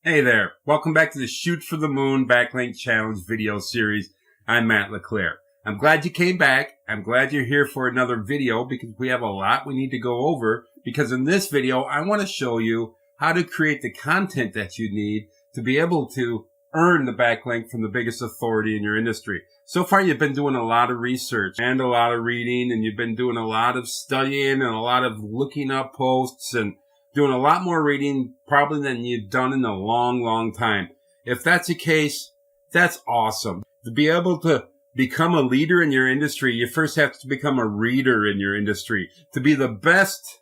Hey there. Welcome back to the Shoot for the Moon Backlink Challenge video series. I'm Matt LeClaire. I'm glad you came back. I'm glad you're here for another video because we have a lot we need to go over, because in this video, I want to show you how to create the content that you need to be able to earn the backlink from the biggest authority in your industry. So far, you've been doing a lot of research and a lot of reading, and you've been doing a lot of studying and a lot of looking up posts and doing a lot more reading probably than you've done in a long, long time. If that's the case, that's awesome. To be able to become a leader in your industry, you first have to become a reader in your industry. To be the best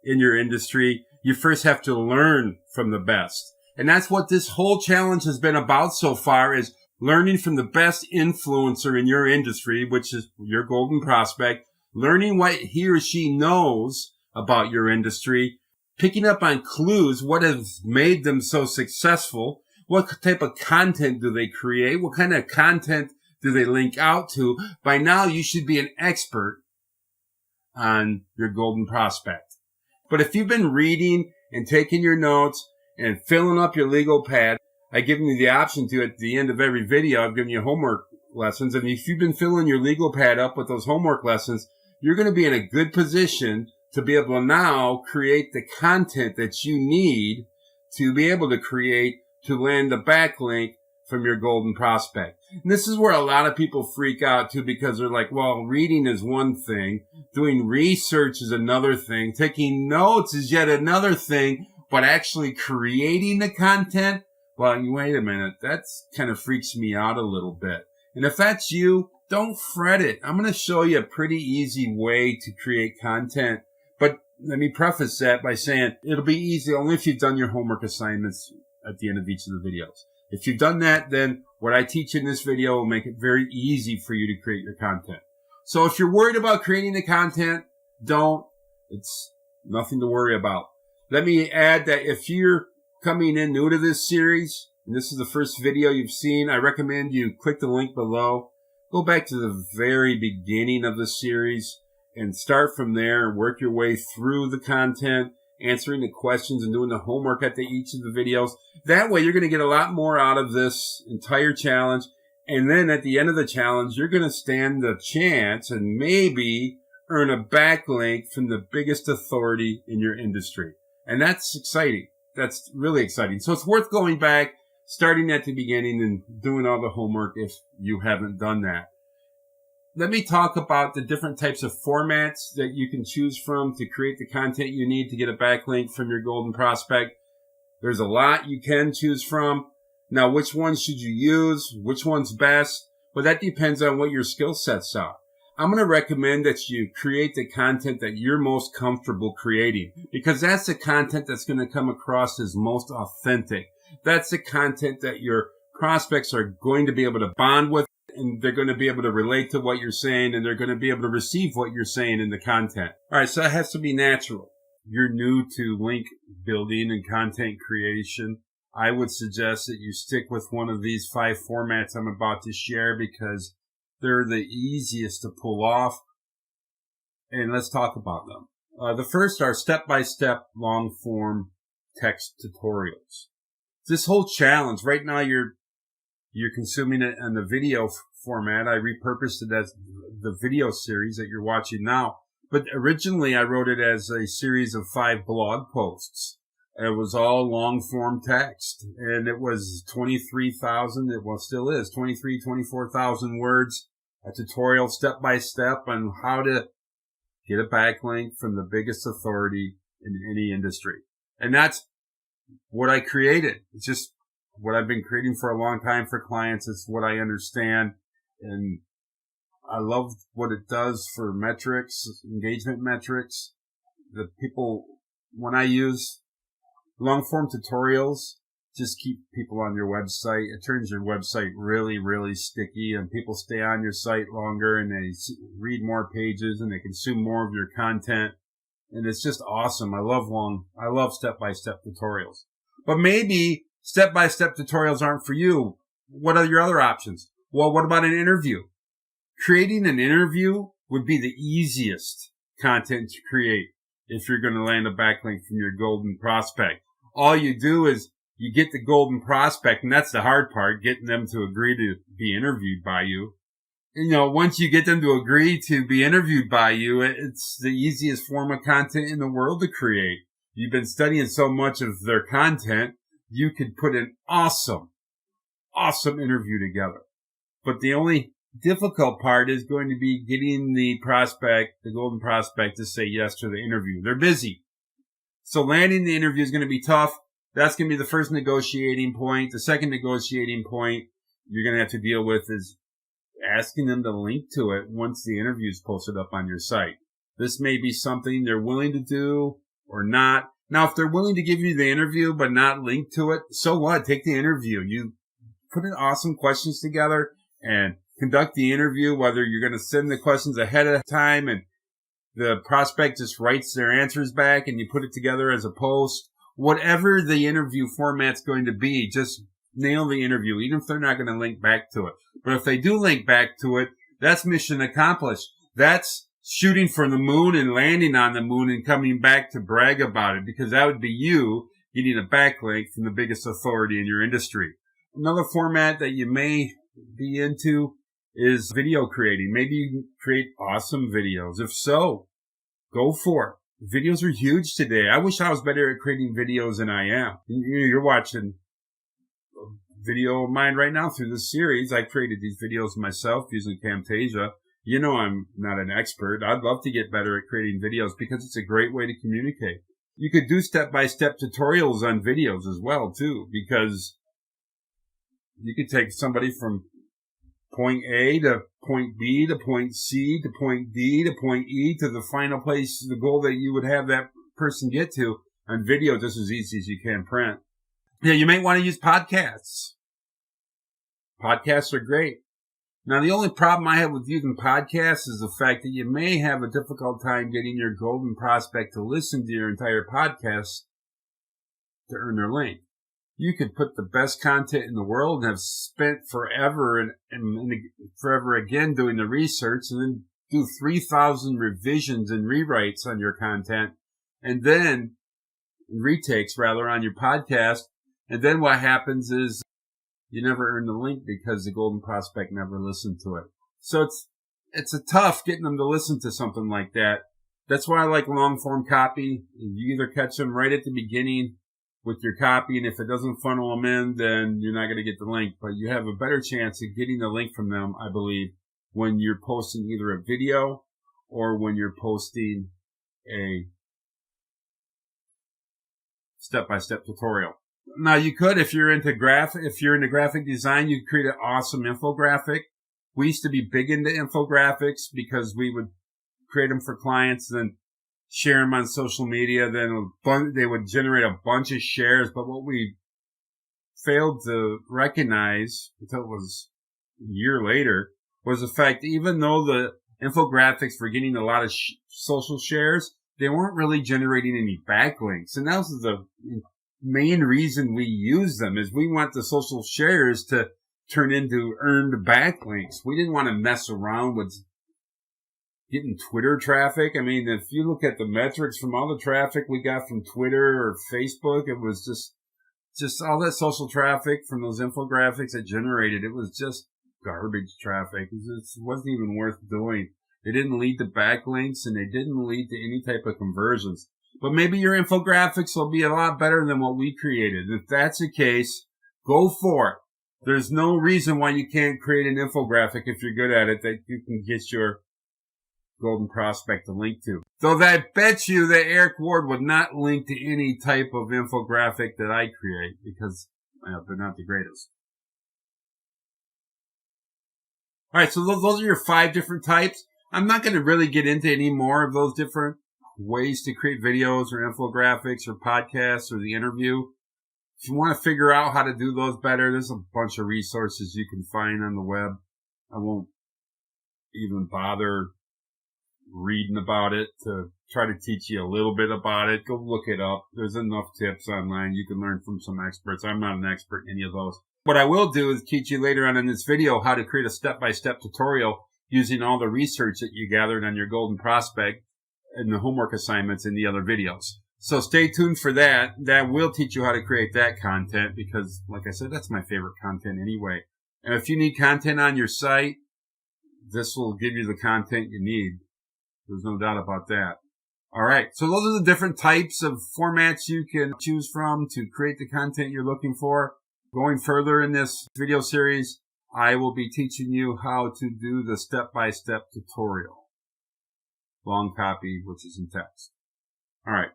in your industry, you first have to learn from the best. And that's what this whole challenge has been about so far, is learning from the best influencer in your industry, which is your golden prospect, learning what he or she knows about your industry, picking up on clues, what has made them so successful, what type of content do they create, what kind of content do they link out to. By now, you should be an expert on your golden prospect. But if you've been reading and taking your notes and filling up your legal pad, I've given you the option to at the end of every video. I've given you homework lessons. And if you've been filling your legal pad up with those homework lessons, you're going to be in a good position to be able to now create the content that you need to be able to create to land the backlink from your golden prospect. And this is where a lot of people freak out too, because they're like, well, reading is one thing, doing research is another thing, taking notes is yet another thing, but actually creating the content, well, wait a minute, that kind of freaks me out a little bit. And if that's you, don't fret it. I'm going to show you a pretty easy way to create content. But let me preface that by saying it'll be easy only if you've done your homework assignments at the end of each of the videos. If you've done that, then what I teach in this video will make it very easy for you to create your content. So if you're worried about creating the content, don't. It's nothing to worry about. Let me add that if you're coming in new to this series, and this is the first video you've seen, I recommend you click the link below. Go back to the very beginning of the series and start from there and work your way through the content, answering the questions and doing the homework at each of the videos. That way, you're going to get a lot more out of this entire challenge. And then at the end of the challenge, you're going to stand the chance and maybe earn a backlink from the biggest authority in your industry. And that's exciting. That's really exciting. So it's worth going back, starting at the beginning and doing all the homework if you haven't done that. Let me talk about the different types of formats that you can choose from to create the content you need to get a backlink from your golden prospect. There's a lot you can choose from. Now, which one should you use? Which one's best? Well, that depends on what your skill sets are. I'm going to recommend that you create the content that you're most comfortable creating, because that's the content that's going to come across as most authentic. That's the content that your prospects are going to be able to bond with, and they're going to be able to relate to what you're saying, and they're going to be able to receive what you're saying in the content. All right, so it has to be natural. You're new to link building and content creation. I would suggest that you stick with one of these 5 formats I'm about to share, because they're the easiest to pull off. And let's talk about them. The first are step-by-step long-form text tutorials. This whole challenge, right now you're consuming it in the video format. I repurposed it as the video series that you're watching now. But originally I wrote it as a series of 5 blog posts. It was all long form text, and it was 23,000, still is 24,000 words, a tutorial step by step on how to get a backlink from the biggest authority in any industry. And that's what I created. It's just what I've been creating for a long time for clients. It's what I understand, and I love what it does for metrics, engagement metrics. The people, when I use long form tutorials, just keep people on your website. It turns your website really, really sticky, and people stay on your site longer, and they read more pages, and they consume more of your content. And it's just awesome. I love step-by-step tutorials. But maybe step-by-step tutorials aren't for you. What are your other options? Well, what about an interview? Creating an interview would be the easiest content to create if you're going to land a backlink from your golden prospect. All you do is you get the golden prospect, and that's the hard part, getting them to agree to be interviewed by you. You know, once you get them to agree to be interviewed by you, it's the easiest form of content in the world to create. You've been studying so much of their content, you could put an awesome interview together. But the only difficult part is going to be getting the golden prospect, to say yes to the interview. They're busy. So landing the interview is going to be tough. That's going to be the first negotiating point. The second negotiating point you're going to have to deal with is asking them to link to it once the interview is posted up on your site. This may be something they're willing to do or not. Now, if they're willing to give you the interview but not link to it, so what? Take the interview. You put in awesome questions together and conduct the interview, whether you're going to send the questions ahead of time and the prospect just writes their answers back and you put it together as a post. Whatever the interview format's going to be, just nail the interview, even if they're not going to link back to it. But if they do link back to it, that's mission accomplished. That's shooting for the moon and landing on the moon and coming back to brag about it, because that would be you getting a backlink from the biggest authority in your industry. Another format that you may be into is video creating. Maybe you can create awesome videos. If so, go for it. Videos are huge today. I wish I was better at creating videos than I am. You're watching a video of mine right now through this series. I created these videos myself using Camtasia. You know I'm not an expert. I'd love to get better at creating videos because it's a great way to communicate. You could do step-by-step tutorials on videos as well, too, because you could take somebody from point A to point B to point C to point D to point E to the final place, the goal that you would have that person get to on video just as easy as you can print. Yeah, you might want to use podcasts. Podcasts are great. Now, the only problem I have with using podcasts is the fact that you may have a difficult time getting your golden prospect to listen to your entire podcast to earn their link. You could put the best content in the world and have spent forever and forever again doing the research and then do 3,000 revisions and rewrites on your content and then retakes rather on your podcast. And then what happens is you never earn the link because the golden prospect never listened to it. So it's a tough getting them to listen to something like that. That's why I like long form copy. You either catch them right at the beginning with your copy, and if it doesn't funnel them in, then you're not going to get the link. But you have a better chance of getting the link from them, I believe, when you're posting either a video or when you're posting a step-by-step tutorial. Now, you could, if you're into graphic design, you could create an awesome infographic. We used to be big into infographics because we would create them for clients and then share them on social media. Then they would generate a bunch of shares. But what we failed to recognize until it was a year later was the fact that even though the infographics were getting a lot of social shares, they weren't really generating any backlinks. And that was the main reason we use them, is we want the social shares to turn into earned backlinks. We didn't want to mess around with getting Twitter traffic. I mean, if you look at the metrics from all the traffic we got from Twitter or Facebook, it was just all that social traffic from those infographics it generated. It was just garbage traffic. It wasn't even worth doing. They didn't lead to backlinks and they didn't lead to any type of conversions. But maybe your infographics will be a lot better than what we created. If that's the case, go for it. There's no reason why you can't create an infographic if you're good at it that you can get your golden prospect to link to. Though I bet you that Eric Ward would not link to any type of infographic that I create because they're not the greatest. All right, so those are your 5 different types. I'm not going to really get into any more of those different ways to create videos or infographics or podcasts or the interview. If you want to figure out how to do those better, there's a bunch of resources you can find on the web. I won't even bother reading about it to try to teach you a little bit about it. Go look it up. There's enough tips online. You can learn from some experts. I'm not an expert in any of those. What I will do is teach you later on in this video how to create a step-by-step tutorial using all the research that you gathered on your golden prospect and the homework assignments in the other videos. So stay tuned for that. That will teach you how to create that content because, like I said, that's my favorite content anyway. And if you need content on your site, this will give you the content you need. There's no doubt about that. All right. So those are the different types of formats you can choose from to create the content you're looking for. Going further in this video series, I will be teaching you how to do the step-by-step tutorial. Long copy, which is in text. All right.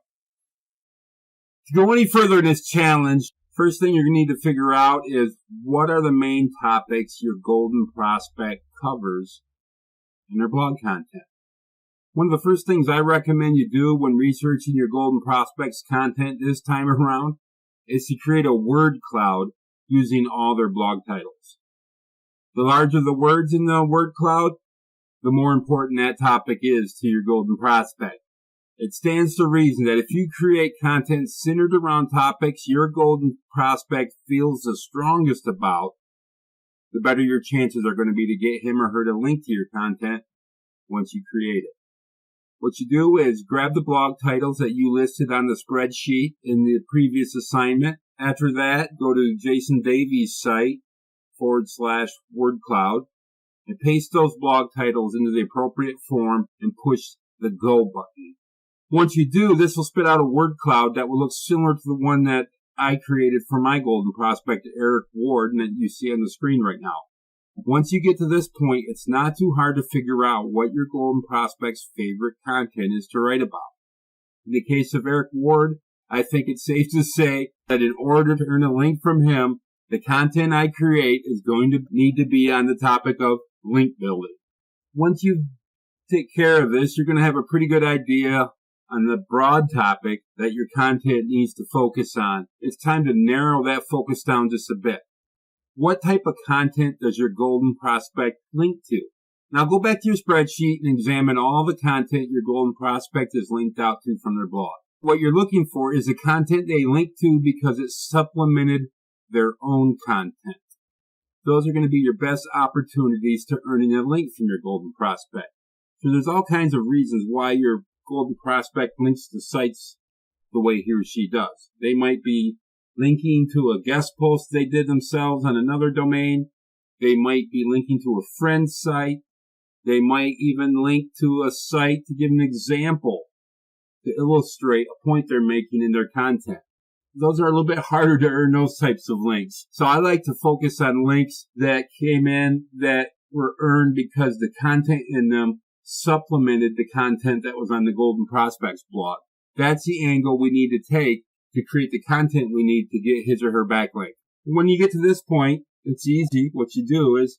To go any further in this challenge, first thing you're going to need to figure out is what are the main topics your golden prospect covers in their blog content. One of the first things I recommend you do when researching your golden prospects content this time around is to create a word cloud using all their blog titles. The larger the words in the word cloud, the more important that topic is to your golden prospect. It stands to reason that if you create content centered around topics your golden prospect feels the strongest about, the better your chances are going to be to get him or her to link to your content once you create it. What you do is grab the blog titles that you listed on the spreadsheet in the previous assignment. After that, go to Jason Davies' site /word cloud and paste those blog titles into the appropriate form and push the go button. Once you do, this will spit out a word cloud that will look similar to the one that I created for my golden prospect, Eric Ward, and that you see on the screen right now. Once you get to this point, it's not too hard to figure out what your golden prospect's favorite content is to write about. In the case of Eric Ward, I think it's safe to say that in order to earn a link from him, the content I create is going to need to be on the topic of link building. Once you take care of this, you're going to have a pretty good idea on the broad topic that your content needs to focus on. It's time to narrow that focus down just a bit. What type of content does your golden prospect link to? Now go back to your spreadsheet and examine all the content your golden prospect is linked out to from their blog. What you're looking for is the content they link to because it supplemented their own content. Those are going to be your best opportunities to earning a link from your golden prospect. So there's all kinds of reasons why your golden prospect links to sites the way he or she does. They might be linking to a guest post they did themselves on another domain. They might be linking to a friend's site. They might even link to a site to give an example to illustrate a point they're making in their content. Those are a little bit harder to earn those types of links. So I like to focus on links that came in that were earned because the content in them supplemented the content that was on the Golden Prospects blog. That's the angle we need to take to create the content we need to get his or her backlink. When you get to this point, it's easy. What you do is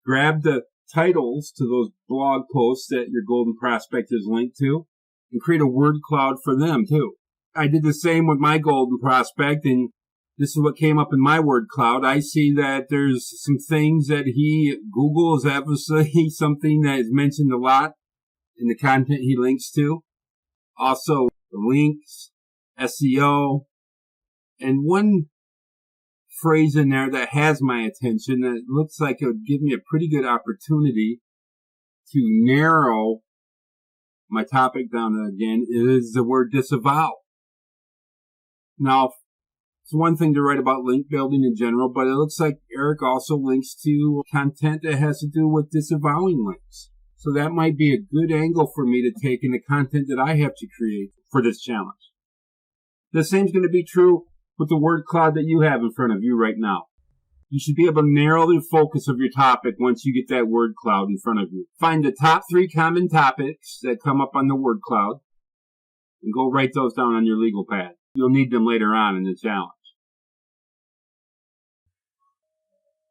grab the titles to those blog posts that your Golden Prospect is linked to and create a word cloud for them too. I did the same with my Golden Prospect, and this is what came up in my word cloud. I see that there's some things that Google is obviously something that is mentioned a lot in the content he links to. Also, the links, SEO, and one phrase in there that has my attention that looks like it would give me a pretty good opportunity to narrow my topic down again is the word disavow. Now, it's one thing to write about link building in general, but it looks like Eric also links to content that has to do with disavowing links. So that might be a good angle for me to take in the content that I have to create for this challenge. The same is going to be true with the word cloud that you have in front of you right now. You should be able to narrow the focus of your topic once you get that word cloud in front of you. Find the top 3 common topics that come up on the word cloud and go write those down on your legal pad. You'll need them later on in the challenge.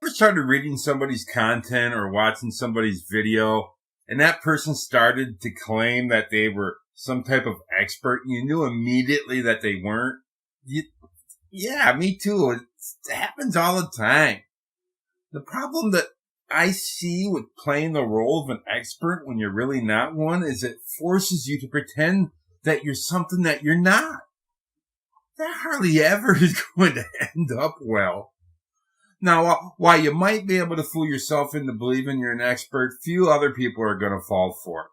Ever started reading somebody's content or watching somebody's video, and that person started to claim that they were some type of expert, and you knew immediately that they weren't? Yeah, me too. It happens all the time. The problem that I see with playing the role of an expert when you're really not one is it forces you to pretend that you're something that you're not. That hardly ever is going to end up well. Now, while you might be able to fool yourself into believing you're an expert, few other people are going to fall for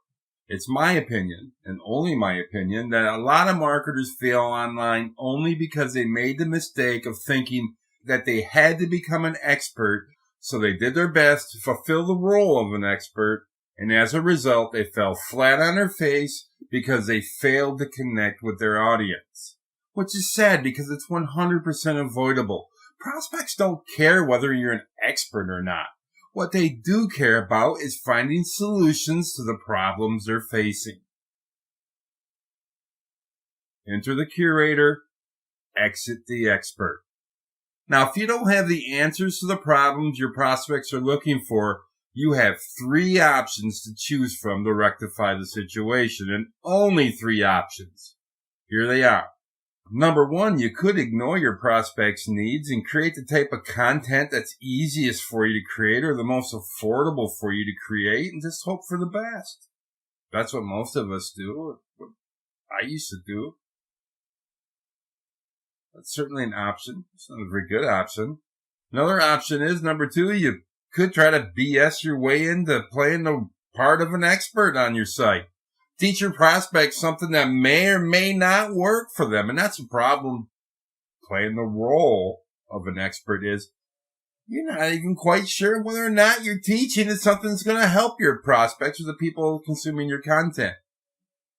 it. It's my opinion, and only my opinion, that a lot of marketers fail online only because they made the mistake of thinking that they had to become an expert, so they did their best to fulfill the role of an expert, and as a result, they fell flat on their face because they failed to connect with their audience. Which is sad because it's 100% avoidable. Prospects don't care whether you're an expert or not. What they do care about is finding solutions to the problems they're facing. Enter the curator, exit the expert. Now, if you don't have the answers to the problems your prospects are looking for, you have 3 options to choose from to rectify the situation, and only 3 options. Here they are. Number 1, you could ignore your prospects' needs and create the type of content that's easiest for you to create or the most affordable for you to create and just hope for the best. That's what most of us do, what I used to do. That's certainly an option. It's not a very good option. Another option is, number 2, you could try to BS your way into playing the part of an expert on your site. Teach your prospects something that may or may not work for them. And that's a problem playing the role of an expert is you're not even quite sure whether or not you're teaching is something that's going to help your prospects or the people consuming your content.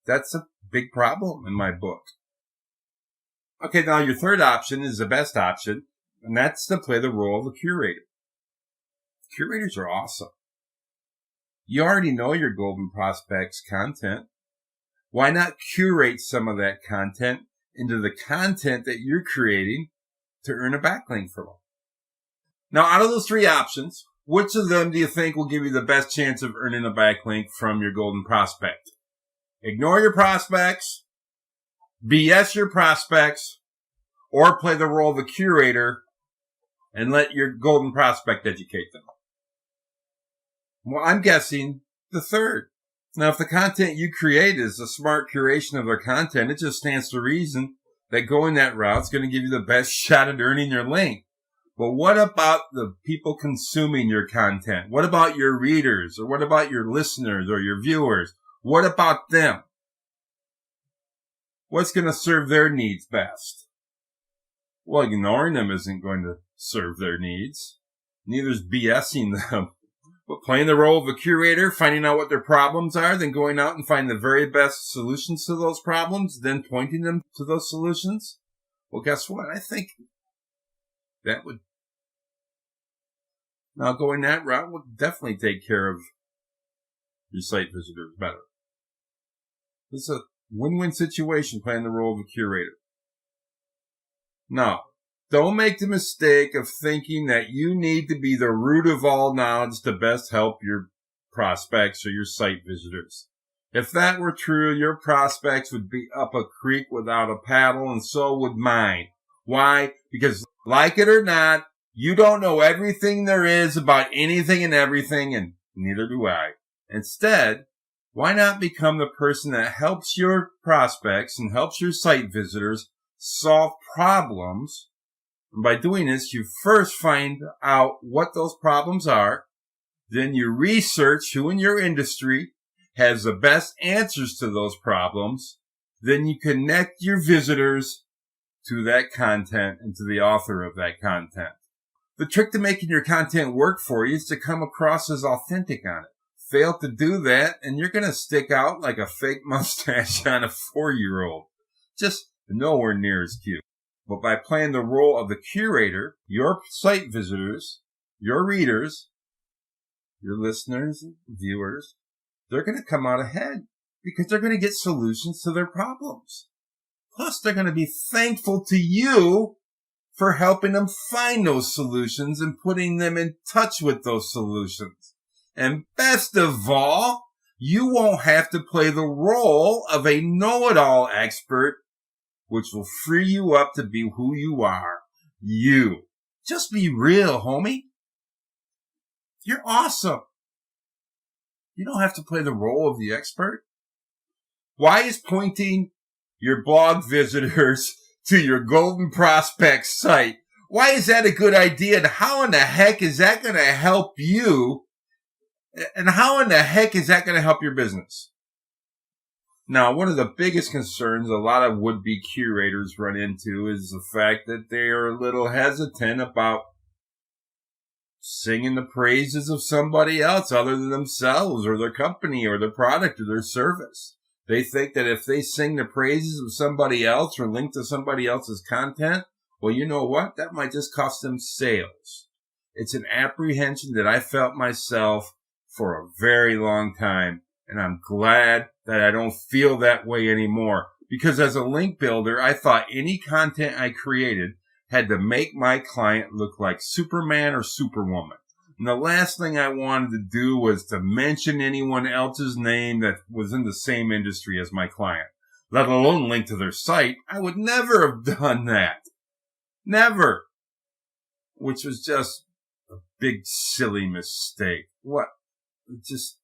That's a big problem in my book. Okay, now your third option is the best option, and that's to play the role of a curator. Curators are awesome. You already know your golden prospects content. Why not curate some of that content into the content that you're creating to earn a backlink from them? Now, out of those 3 options, which of them do you think will give you the best chance of earning a backlink from your golden prospect? Ignore your prospects, BS your prospects, or play the role of a curator and let your golden prospect educate them? Well, I'm guessing the third. Now, if the content you create is a smart curation of their content, it just stands to reason that going that route is going to give you the best shot at earning your link. But what about the people consuming your content? What about your readers? Or what about your listeners or your viewers? What about them? What's going to serve their needs best? Well, ignoring them isn't going to serve their needs. Neither is BSing them. But playing the role of a curator, finding out what their problems are, then going out and finding the very best solutions to those problems, then pointing them to those solutions. Well, guess what? I think that would... Now, going that route would definitely take care of your site visitors better. This is a win-win situation playing the role of a curator. Now, don't make the mistake of thinking that you need to be the root of all knowledge to best help your prospects or your site visitors. If that were true, your prospects would be up a creek without a paddle, and so would mine. Why? Because, like it or not, you don't know everything there is about anything and everything, and neither do I. Instead, why not become the person that helps your prospects and helps your site visitors solve problems? And by doing this, you first find out what those problems are. Then you research who in your industry has the best answers to those problems. Then you connect your visitors to that content and to the author of that content. The trick to making your content work for you is to come across as authentic on it. Fail to do that, and you're going to stick out like a fake mustache on a 4-year-old. Just nowhere near as cute. But by playing the role of the curator, your site visitors, your readers, your listeners, and viewers, they're going to come out ahead because they're going to get solutions to their problems. Plus, they're going to be thankful to you for helping them find those solutions and putting them in touch with those solutions. And best of all, you won't have to play the role of a know-it-all expert, which will free you up to be who you are. You. Just be real, homie. You're awesome. You don't have to play the role of the expert. Why is pointing your blog visitors to your Golden Prospects site? Why is that a good idea? And how in the heck is that going to help you? And how in the heck is that going to help your business? Now, one of the biggest concerns a lot of would-be curators run into is the fact that they are a little hesitant about singing the praises of somebody else other than themselves or their company or their product or their service. They think that if they sing the praises of somebody else or link to somebody else's content, well, you know what? That might just cost them sales. It's an apprehension that I felt myself for a very long time, and I'm glad that I don't feel that way anymore. Because as a link builder, I thought any content I created had to make my client look like Superman or Superwoman. And the last thing I wanted to do was to mention anyone else's name that was in the same industry as my client, let alone link to their site. I would never have done that. Never. Which was just a big, silly mistake. What? Just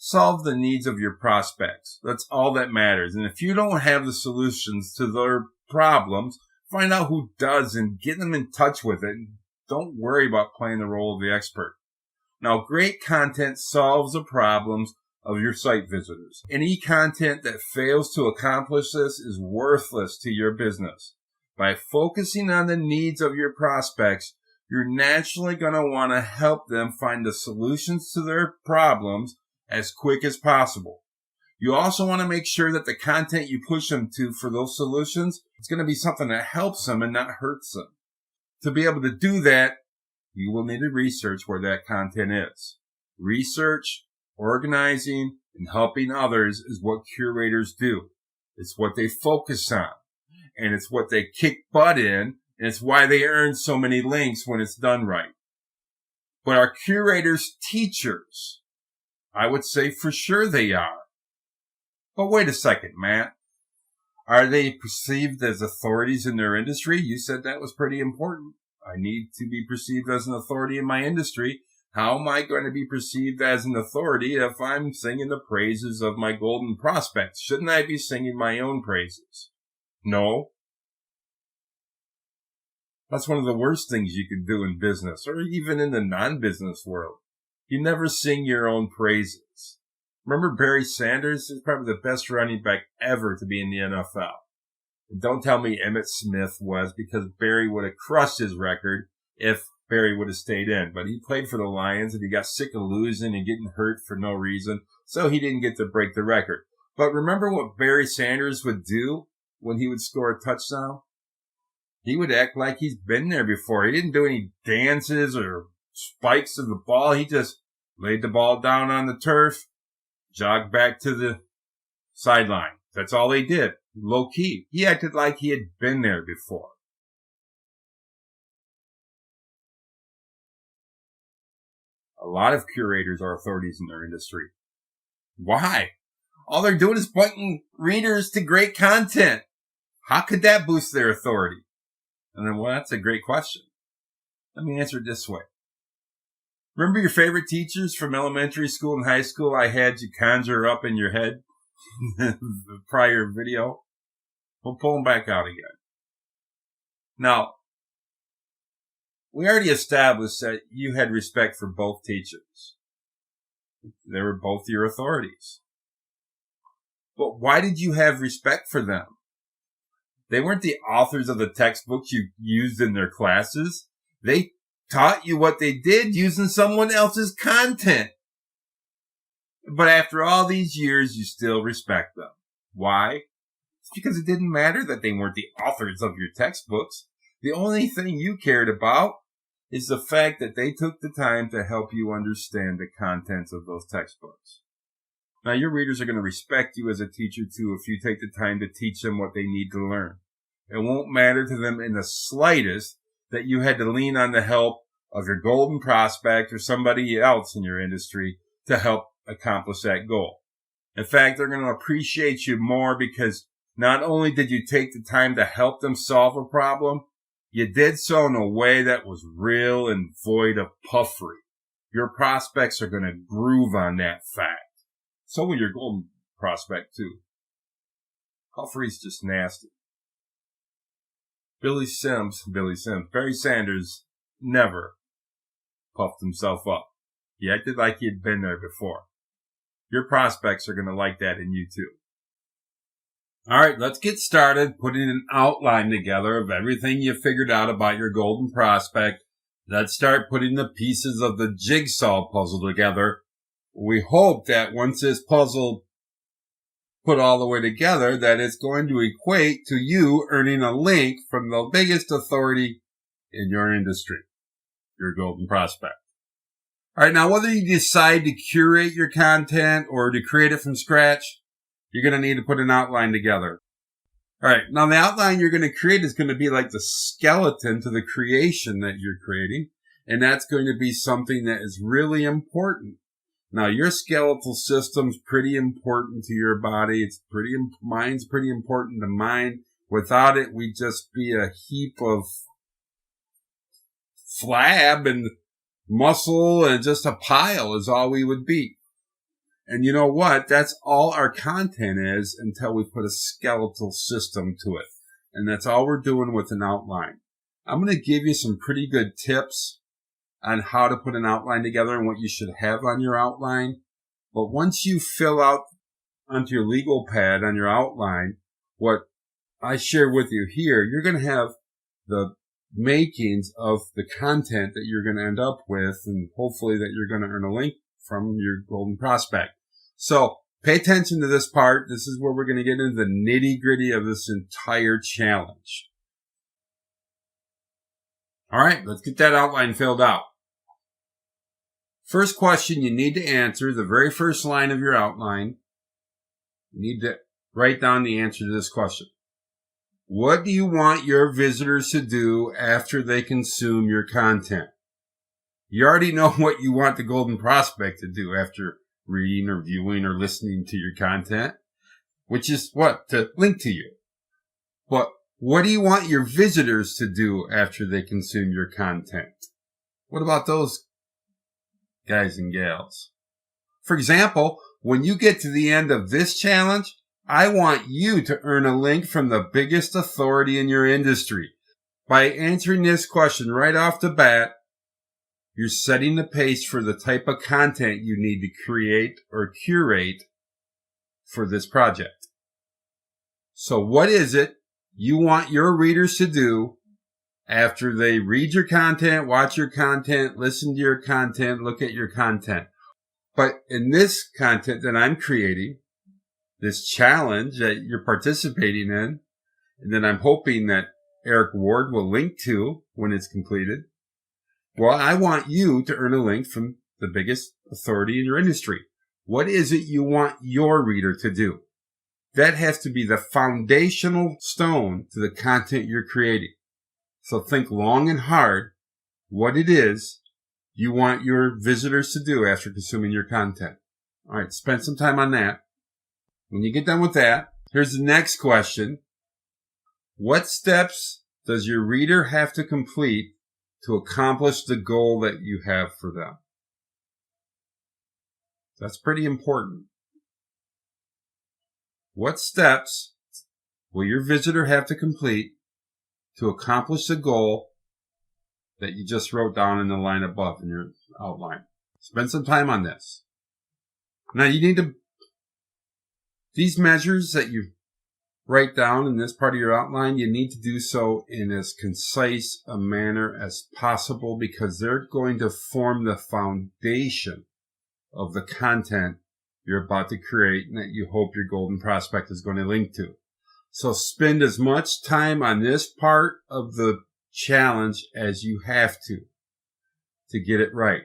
solve the needs of your prospects. That's all that matters. And if you don't have the solutions to their problems, find out who does and get them in touch with it. Don't worry about playing the role of the expert. Now, great content solves the problems of your site visitors. Any content that fails to accomplish this is worthless to your business. By focusing on the needs of your prospects, you're naturally going to want to help them find the solutions to their problems as quick as possible. You also want to make sure that the content you push them to for those solutions is going to be something that helps them and not hurts them. To be able to do that, you will need to research where that content is. Research, organizing, and helping others is what curators do. It's what they focus on. And it's what they kick butt in. And it's why they earn so many links when it's done right. But are curators teachers? I would say for sure they are. But wait a second, Matt. Are they perceived as authorities in their industry? You said that was pretty important. I need to be perceived as an authority in my industry. How am I going to be perceived as an authority if I'm singing the praises of my golden prospects? Shouldn't I be singing my own praises? No. That's one of the worst things you can do in business, or even in the non-business world. You never sing your own praises. Remember Barry Sanders? He's probably the best running back ever to be in the NFL. And don't tell me Emmitt Smith was, because Barry would have crushed his record if Barry would have stayed in. But he played for the Lions and he got sick of losing and getting hurt for no reason, so he didn't get to break the record. But remember what Barry Sanders would do when he would score a touchdown? He would act like he's been there before. He didn't do any dances or spikes of the ball. He just laid the ball down on the turf, jogged back to the sideline. That's all he did. Low key. He acted like he had been there before. A lot of curators are authorities in their industry. Why? All they're doing is pointing readers to great content. How could that boost their authority? And then, well, that's a great question. Let me answer it this way. Remember your favorite teachers from elementary school and high school I had you conjure up in your head? The prior video? We'll pull them back out again. Now, we already established that you had respect for both teachers. They were both your authorities. But why did you have respect for them? They weren't the authors of the textbooks you used in their classes. They taught you what they did using someone else's content. But after all these years, you still respect them. Why? It's because it didn't matter that they weren't the authors of your textbooks. The only thing you cared about is the fact that they took the time to help you understand the contents of those textbooks. Now, your readers are going to respect you as a teacher, too, if you take the time to teach them what they need to learn. It won't matter to them in the slightest that you had to lean on the help of your golden prospect or somebody else in your industry to help accomplish that goal. In fact, they're going to appreciate you more because not only did you take the time to help them solve a problem, you did so in a way that was real and void of puffery. Your prospects are going to groove on that fact. So will your golden prospect, too. Puffery's just nasty. Barry Sanders never puffed himself up. He acted like he had been there before. Your prospects are going to like that in you, too. All right, let's get started putting an outline together of everything you figured out about your golden prospect. Let's start putting the pieces of the jigsaw puzzle together. We hope that once this puzzle put all the way together, that it's going to equate to you earning a link from the biggest authority in your industry, your golden prospect. All right, now whether you decide to curate your content or to create it from scratch, you're going to need to put an outline together. All right, now the outline you're going to create is going to be like the skeleton to the creation that you're creating, and that's going to be something that is really important. Now, your skeletal system's pretty important to your body. Mine's pretty important to mine. Without it, we'd just be a heap of flab and muscle, and just a pile is all we would be. And you know what? That's all our content is until we put a skeletal system to it. And that's all we're doing with an outline. I'm going to give you some pretty good tips on how to put an outline together and what you should have on your outline. But once you fill out onto your legal pad on your outline what I share with you here, you're going to have the makings of the content that you're going to end up with, and hopefully that you're going to earn a link from your golden prospect. So pay attention to this part. This is where we're going to get into the nitty-gritty of this entire challenge. All right, let's get that outline filled out. First question you need to answer, the very first line of your outline, you need to write down the answer to this question. What do you want your visitors to do after they consume your content? You already know what you want the golden prospect to do after reading or viewing or listening to your content, which is what? To link to you. But what do you want your visitors to do after they consume your content? What about those guys and gals? For example, when you get to the end of this challenge, I want you to earn a link from the biggest authority in your industry. By answering this question right off the bat, you're setting the pace for the type of content you need to create or curate for this project. So what is it you want your readers to do after they read your content, watch your content, listen to your content, look at your content? But in this content that I'm creating, this challenge that you're participating in, and that I'm hoping that Eric Ward will link to when it's completed, well, I want you to earn a link from the biggest authority in your industry. What is it you want your reader to do? That has to be the foundational stone to the content you're creating. So think long and hard what it is you want your visitors to do after consuming your content. All right, spend some time on that. When you get done with that, here's the next question. What steps does your reader have to complete to accomplish the goal that you have for them? That's pretty important. What steps will your visitor have to complete to accomplish the goal that you just wrote down in the line above in your outline? Spend some time on this. Now you need to, these measures that you write down in this part of your outline, you need to do so in as concise a manner as possible, because they're going to form the foundation of the content you're about to create and that you hope your golden prospect is going to link to. So spend as much time on this part of the challenge as you have to get it right.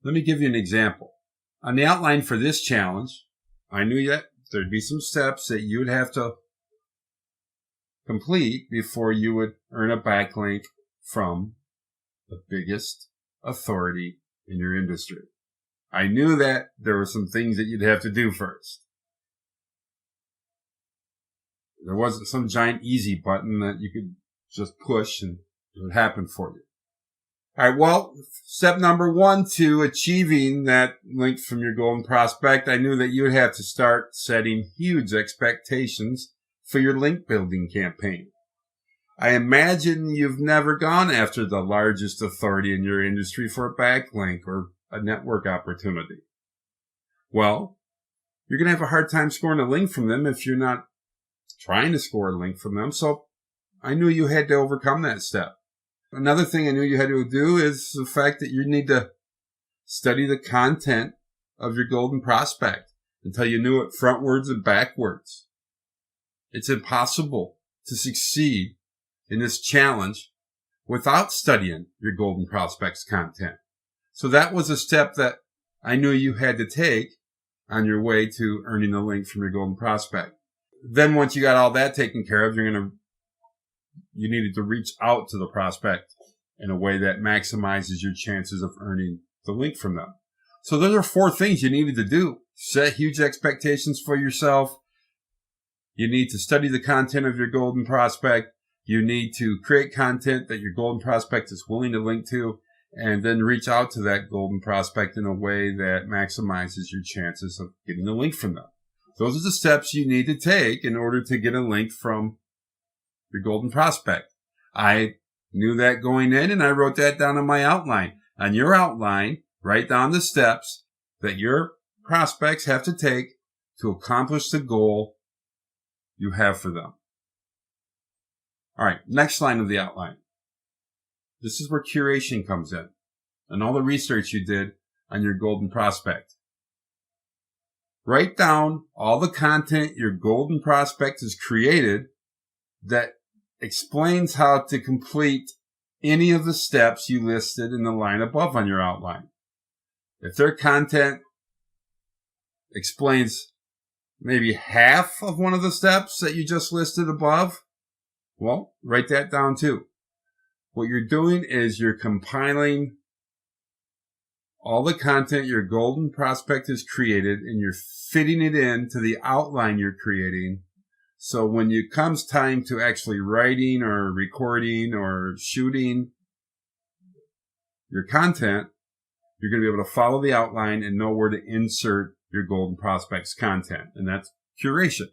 Let me give you an example. On the outline for this challenge, I knew that there'd be some steps that you would have to complete before you would earn a backlink from the biggest authority in your industry. I knew that there were some things that you'd have to do first. There wasn't some giant easy button that you could just push and it would happen for you. All right, well, step number 1 to achieving that link from your golden prospect, I knew that you would have to start setting huge expectations for your link building campaign. I imagine you've never gone after the largest authority in your industry for a backlink or a network opportunity. Well, you're going to have a hard time scoring a link from them if you're not trying to score a link from them. So I knew you had to overcome that step. Another thing I knew you had to do is the fact that you need to study the content of your golden prospect until you knew it frontwards and backwards. It's impossible to succeed in this challenge without studying your golden prospect's content. So that was a step that I knew you had to take on your way to earning a link from your golden prospect. Then once you got all that taken care of, you needed to reach out to the prospect in a way that maximizes your chances of earning the link from them. So those are 4 things you needed to do. Set huge expectations for yourself. You need to study the content of your golden prospect. You need to create content that your golden prospect is willing to link to, and then reach out to that golden prospect in a way that maximizes your chances of getting a link from them. Those are the steps you need to take in order to get a link from your golden prospect. I knew that going in, and I wrote that down on my outline. On your outline, write down the steps that your prospects have to take to accomplish the goal you have for them. All right, next line of the outline. This is where curation comes in and all the research you did on your golden prospect. Write down all the content your golden prospect has created that explains how to complete any of the steps you listed in the line above on your outline. If their content explains maybe half of one of the steps that you just listed above, well, write that down too. What you're doing is you're compiling all the content your golden prospect has created, and you're fitting it into the outline you're creating. So when it comes time to actually writing or recording or shooting your content, you're going to be able to follow the outline and know where to insert your golden prospect's content. And that's curation.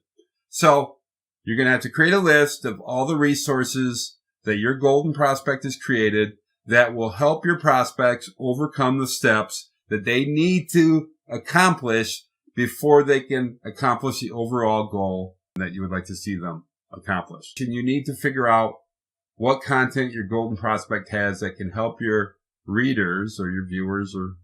So you're going to have to create a list of all the resources that your golden prospect has created that will help your prospects overcome the steps that they need to accomplish before they can accomplish the overall goal that you would like to see them accomplish. And you need to figure out what content your golden prospect has that can help your readers or your viewers or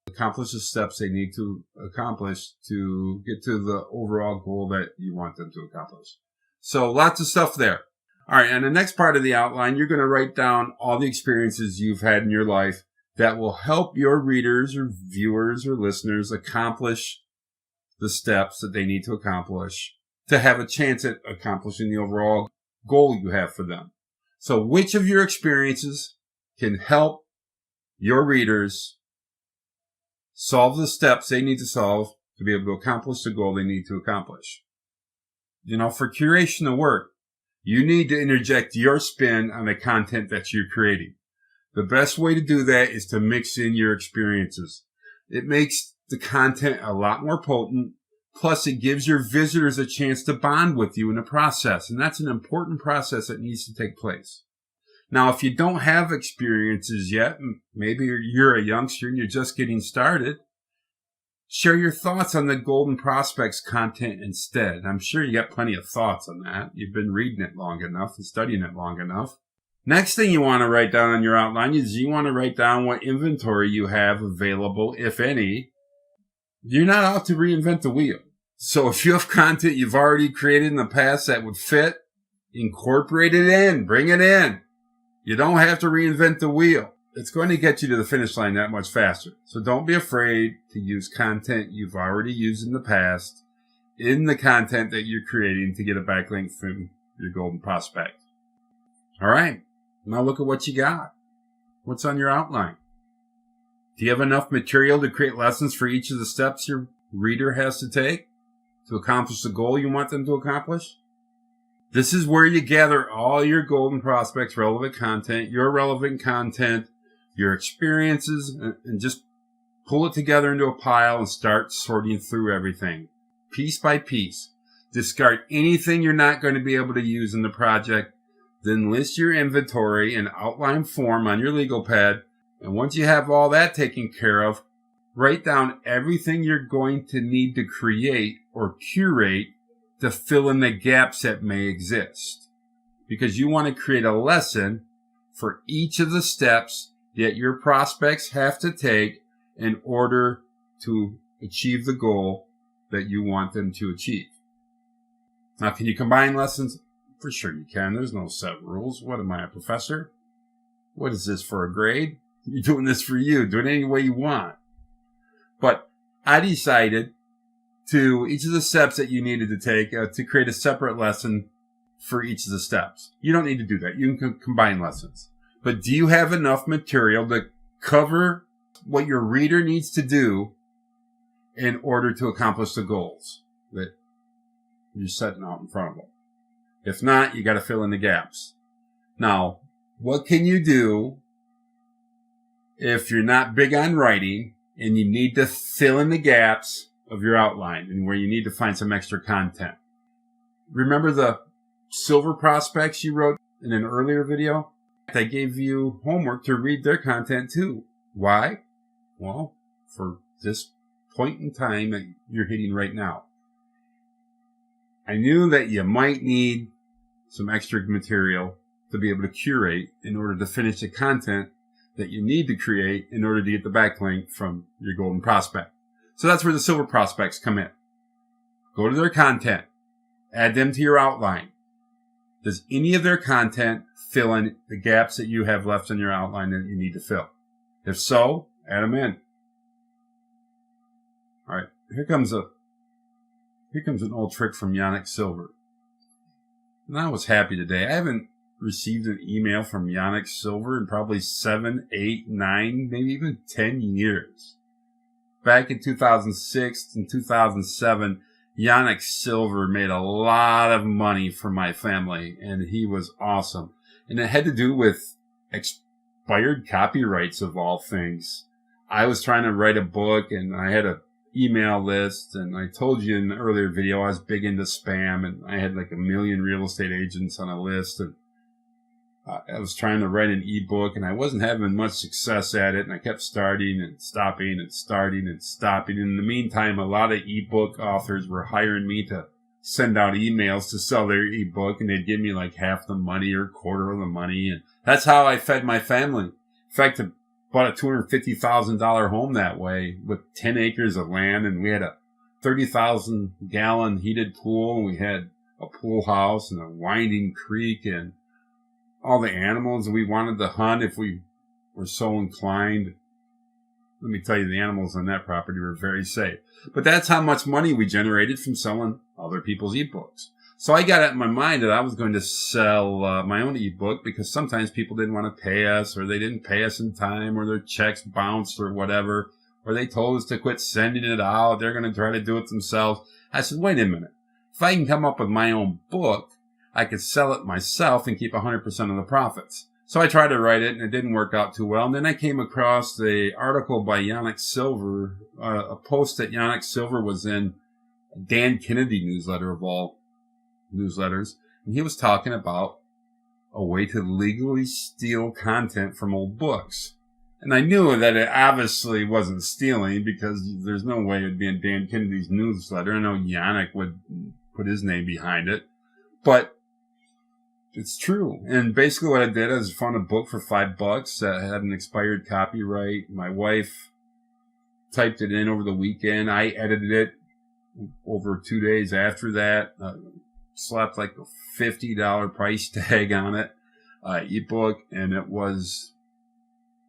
accomplish the steps they need to accomplish to get to the overall goal that you want them to accomplish. So lots of stuff there. All right, and the next part of the outline, you're going to write down all the experiences you've had in your life that will help your readers or viewers or listeners accomplish the steps that they need to accomplish to have a chance at accomplishing the overall goal you have for them. So which of your experiences can help your readers solve the steps they need to solve to be able to accomplish the goal they need to accomplish? You know, for curation to work, you need to interject your spin on the content that you're creating. The best way to do that is to mix in your experiences. It makes the content a lot more potent. Plus, it gives your visitors a chance to bond with you in the process. And that's an important process that needs to take place. Now, if you don't have experiences yet, maybe you're a youngster and you're just getting started, share your thoughts on the golden prospects content instead. I'm sure you got plenty of thoughts on that. You've been reading it long enough and studying it long enough. Next thing you want to write down on your outline is you want to write down what inventory you have available, if any. You're not out to reinvent the wheel. So if you have content you've already created in the past that would fit, incorporate it in, bring it in. You don't have to reinvent the wheel. It's going to get you to the finish line that much faster. So don't be afraid to use content you've already used in the past in the content that you're creating to get a backlink from your golden prospect. All right. Now look at what you got. What's on your outline? Do you have enough material to create lessons for each of the steps your reader has to take to accomplish the goal you want them to accomplish? This is where you gather all your golden prospects' relevant content, your relevant content, your experiences, and just pull it together into a pile and start sorting through everything piece by piece. Discard anything you're not going to be able to use in the project. Then list your inventory in outline form on your legal pad. And once you have all that taken care of, write down everything you're going to need to create or curate to fill in the gaps that may exist. Because you want to create a lesson for each of the steps that your prospects have to take in order to achieve the goal that you want them to achieve. Now, can you combine lessons? For sure you can. There's no set rules. What am I, a professor? What is this, for a grade? You're doing this for you. Do it any way you want. But I decided to, each of the steps that you needed to take, to create a separate lesson for each of the steps. You don't need to do that. You can combine lessons. But do you have enough material to cover what your reader needs to do in order to accomplish the goals that you're setting out in front of them? If not, you got to fill in the gaps. Now, what can you do if you're not big on writing and you need to fill in the gaps of your outline and where you need to find some extra content? Remember the silver prospects you wrote in an earlier video? I gave you homework to read their content too. Why? Well, for this point in time that you're hitting right now. I knew that you might need some extra material to be able to curate in order to finish the content that you need to create in order to get the backlink from your golden prospect. So that's where the silver prospects come in. Go to their content. Add them to your outline. Does any of their content fill in the gaps that you have left in your outline that you need to fill? If so, add them in. All right, here comes an old trick from Yannick Silver. And I was happy today. I haven't received an email from Yannick Silver in probably 7, 8, 9, maybe even 10 years. Back in 2006 and 2007, Yannick Silver made a lot of money for my family, and he was awesome. And it had to do with expired copyrights of all things. I was trying to write a book, and I had a email list, and I told you in an earlier video I was big into spam, and I had like 1 million real estate agents on a list, and I was trying to write an ebook, and I wasn't having much success at it, and I kept starting and stopping and starting and stopping. In the meantime, a lot of ebook authors were hiring me to send out emails to sell their ebook, and they'd give me like half the money or a quarter of the money, and that's how I fed my family. In fact, I bought a $250,000 home that way with 10 acres of land, and we had a 30,000 gallon heated pool, and we had a pool house and a winding creek and all the animals we wanted to hunt if we were so inclined. Let me tell you, the animals on that property were very safe. But that's how much money we generated from selling other people's ebooks. So I got it in my mind that I was going to sell my own ebook, because sometimes people didn't want to pay us, or they didn't pay us in time, or their checks bounced or whatever, or they told us to quit sending it out. They're going to try to do it themselves. I said, wait a minute. If I can come up with my own book, I could sell it myself and keep 100% of the profits. So I tried to write it, and it didn't work out too well. And then I came across the article by Yannick Silver, a post that Yannick Silver was in Dan Kennedy newsletter of all newsletters. And he was talking about a way to legally steal content from old books. And I knew that it obviously wasn't stealing, because there's no way it'd be in Dan Kennedy's newsletter. I know Yannick would put his name behind it, but it's true. And basically what I did is found a book for $5 that had an expired copyright. My wife typed it in over the weekend. I edited it over 2 days after that. Slapped like a $50 price tag on it, ebook, and it was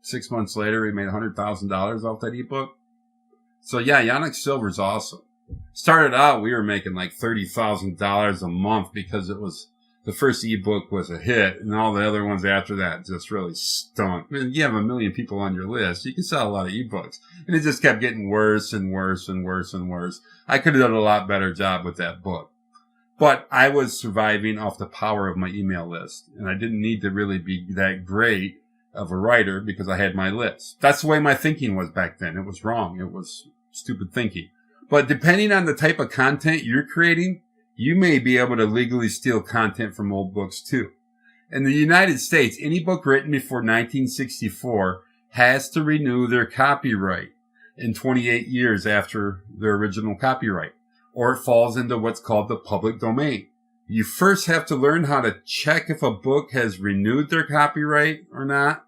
6 months later, we made $100,000 off that ebook. So yeah, Yannick Silver's awesome. Started out, we were making like $30,000 a month because it was, the first ebook was a hit, and all the other ones after that just really stunk. I mean, you have 1 million people on your list, you can sell a lot of ebooks. And it just kept getting worse and worse and worse and worse. I could have done a lot better job with that book. But I was surviving off the power of my email list, and I didn't need to really be that great of a writer because I had my list. That's the way my thinking was back then. It was wrong. It was stupid thinking. But depending on the type of content you're creating, you may be able to legally steal content from old books too. In the United States, any book written before 1964 has to renew their copyright in 28 years after their original copyright. or it falls into what's called the public domain. You first have to learn how to check if a book has renewed their copyright or not,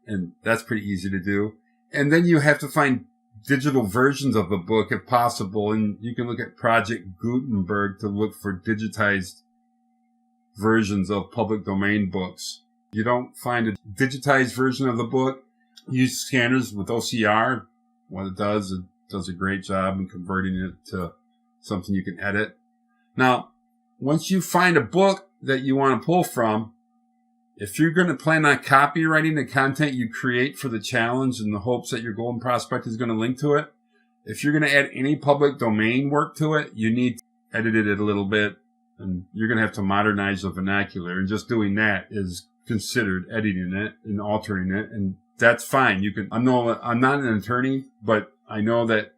and that's pretty easy to do. And then you have to find digital versions of the book if possible, and you can look at Project Gutenberg to look for digitized versions of public domain books. You don't find a digitized version of the book, use scanners with OCR. What it does a great job in converting it to something you can edit. Now, once you find a book that you want to pull from, if you're going to plan on copywriting the content you create for the challenge in the hopes that your golden prospect is going to link to it, if you're going to add any public domain work to it, you need to edit it a little bit, and you're going to have to modernize the vernacular. And just doing that is considered editing it and altering it, and that's fine. I'm not an attorney, but I know that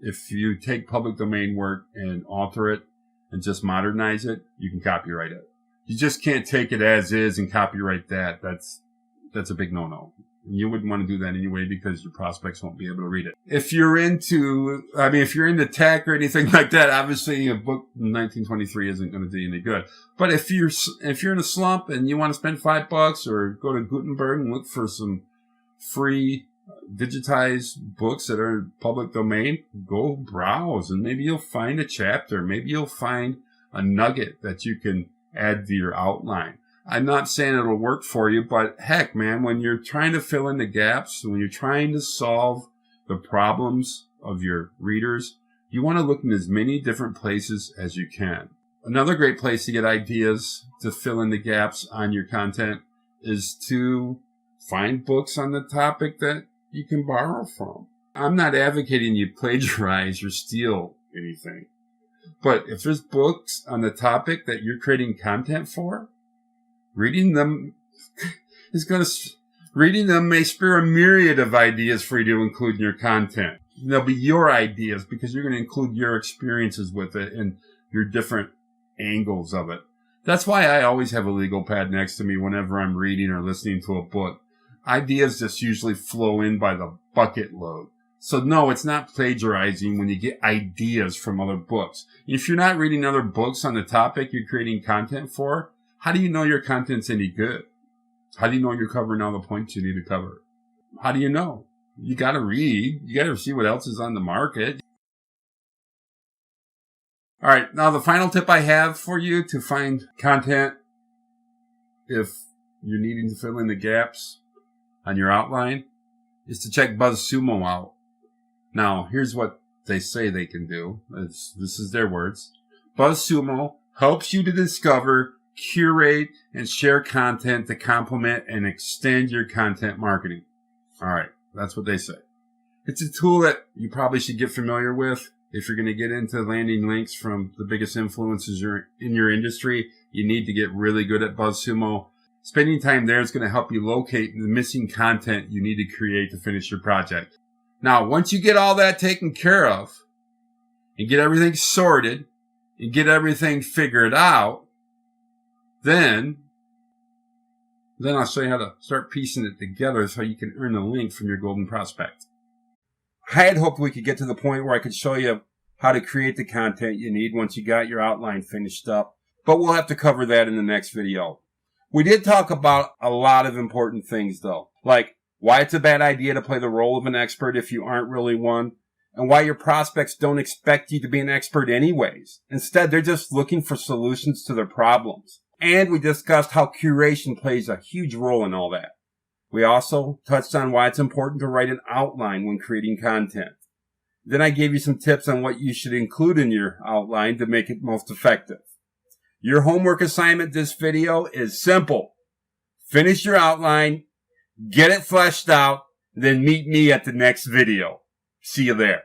if you take public domain work and alter it and just modernize it, you can copyright it. You just can't take it as is and copyright that. That's a big no-no. You wouldn't want to do that anyway because your prospects won't be able to read it. If you're into tech or anything like that, obviously a book in 1923 isn't going to do you any good. But if you're in a slump and you want to spend $5 or go to Gutenberg and look for some free digitized books that are public domain, go browse and maybe you'll find a chapter. Maybe you'll find a nugget that you can add to your outline. I'm not saying it'll work for you, but heck, man, when you're trying to fill in the gaps, when you're trying to solve the problems of your readers, you want to look in as many different places as you can. Another great place to get ideas to fill in the gaps on your content is to find books on the topic that you can borrow from. I'm not advocating you plagiarize or steal anything. But if there's books on the topic that you're creating content for, reading them may spur a myriad of ideas for you to include in your content. They'll be your ideas because you're going to include your experiences with it and your different angles of it. That's why I always have a legal pad next to me whenever I'm reading or listening to a book. Ideas just usually flow in by the bucket load. So no, it's not plagiarizing when you get ideas from other books. If you're not reading other books on the topic you're creating content for, how do you know your content's any good? How do you know you're covering all the points you need to cover? How do you know? You gotta read. You gotta see what else is on the market. All right, now the final tip I have for you to find content if you're needing to fill in the gaps on your outline is to check BuzzSumo out. Now, here's what they say they can do. This is their words. BuzzSumo helps you to discover, curate, and share content to complement and extend your content marketing. All right, that's what they say. It's a tool that you probably should get familiar with. If you're going to get into landing links from the biggest influencers in your industry, you need to get really good at BuzzSumo. Spending time there is going to help you locate the missing content you need to create to finish your project. Now, once you get all that taken care of and get everything sorted and get everything figured out, then I'll show you how to start piecing it together so you can earn a link from your golden prospect. I had hoped we could get to the point where I could show you how to create the content you need once you got your outline finished up, but we'll have to cover that in the next video. We did talk about a lot of important things though, like why it's a bad idea to play the role of an expert if you aren't really one, and why your prospects don't expect you to be an expert anyways. Instead, they're just looking for solutions to their problems. And we discussed how curation plays a huge role in all that. We also touched on why it's important to write an outline when creating content. Then I gave you some tips on what you should include in your outline to make it most effective. Your homework assignment this video is simple. Finish your outline, get it fleshed out, then meet me at the next video. See you there.